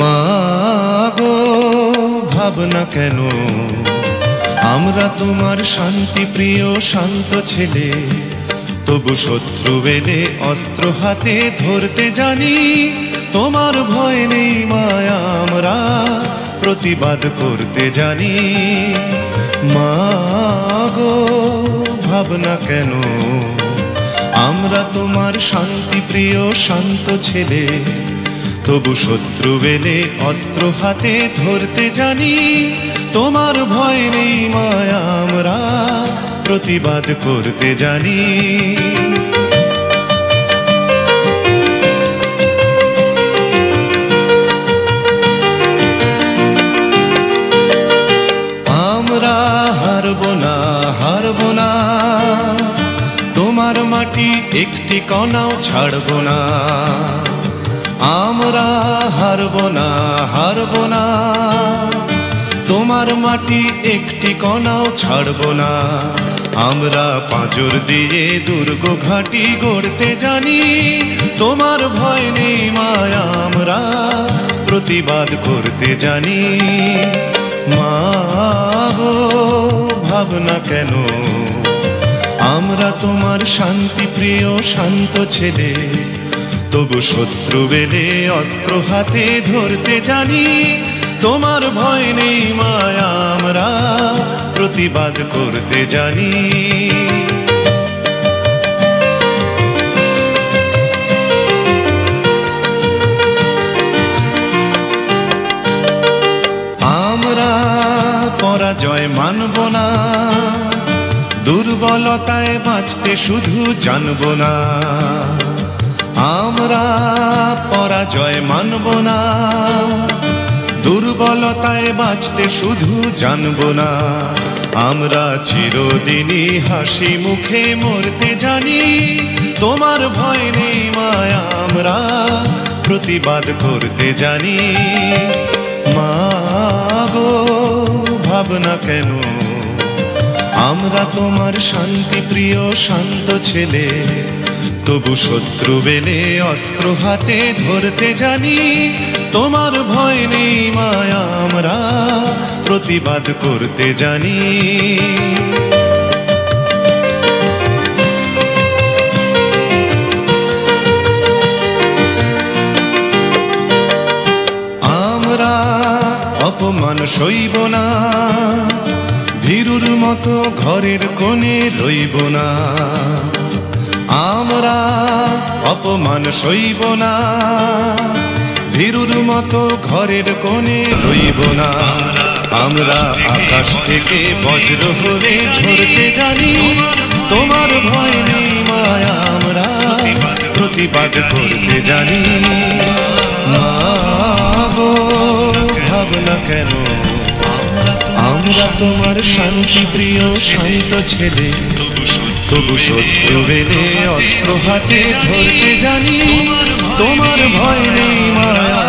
মা গো ভাবনা কেন, আমরা তোমার শান্তি প্রিয় শান্ত ছেলে, তবু শত্রু এলে অস্ত্র হাতে ধরতে জানি। তোমার ভয় নেই মায়া, আমরা প্রতিবাদ করতে জানি। মা গো ভাবনা কেন, আমরা তোমার শান্তি প্রিয় শান্ত ছেলে, তবু শত্রু এলে অস্ত্র হাতে ধরতে জানি। তোমার ভয় নেই মায়া, আমরা প্রতিবাদ করতে জানি। আমরা হারব না, হারব না, তোমার মাটি একটি কণাও ছাড়ব না। আমরা হারব না, হারব না, তোমার মাটি একটি কণাও ছাড়ব না। আমরা পাঁজর দিয়ে দুর্গ ঘাঁটি গড়তে জানি। তোমার ভয় নেই মায়া, আমরা প্রতিবাদ করতে জানি। মা গো ভাবনা কেন, আমরা তোমার শান্তি প্রিয় শান্ত ছেলে, তবু শত্রু এলে অস্ত্র হাতে ধরতে জানি। তোমার ভয় নেই মায়া, আমরা প্রতিবাদ করতে জানি। আমরা পরাজয় মানব না, দুর্বলতায় বাঁচতে শুধু জানব না। আমরা পরাজয় মানব না, দুর্বলতায় বাঁচতে শুধু জানব না। আমরা চিরদিনই হাসি মুখে মরতে জানি। তোমার ভয় নেই মায়া, আমরা প্রতিবাদ করতে জানি। মা গো ভাবনা কেন, আমরা তোমার শান্তি প্রিয় শান্ত ছেলে, তবু শত্রু এলে অস্ত্র হাতে ধরতে জানি। তোমার ভয় নেই মায়া, আমরা প্রতিবাদ করতে জানি। আমরা অপমান সইব না, ভীরুর মতো ঘরের কোণে রইব না। আমরা অপমান সইব না, ভীরুর মতো ঘরের কোণে রইব না। আমরা আকাশ থেকে বজ্র হলে ঝরতে জানি। তোমার ভয় নেই মায়া, আমরা প্রতিবাদ করতে জানি। মা গো ভাবনা কেন, আমরা তোমার শান্তি প্রিয় শান্ত ছেলে, তবু শত্রু এলে অস্ত্র হাতে ধরতে জানি। তোমার ভয় নেই মায়া,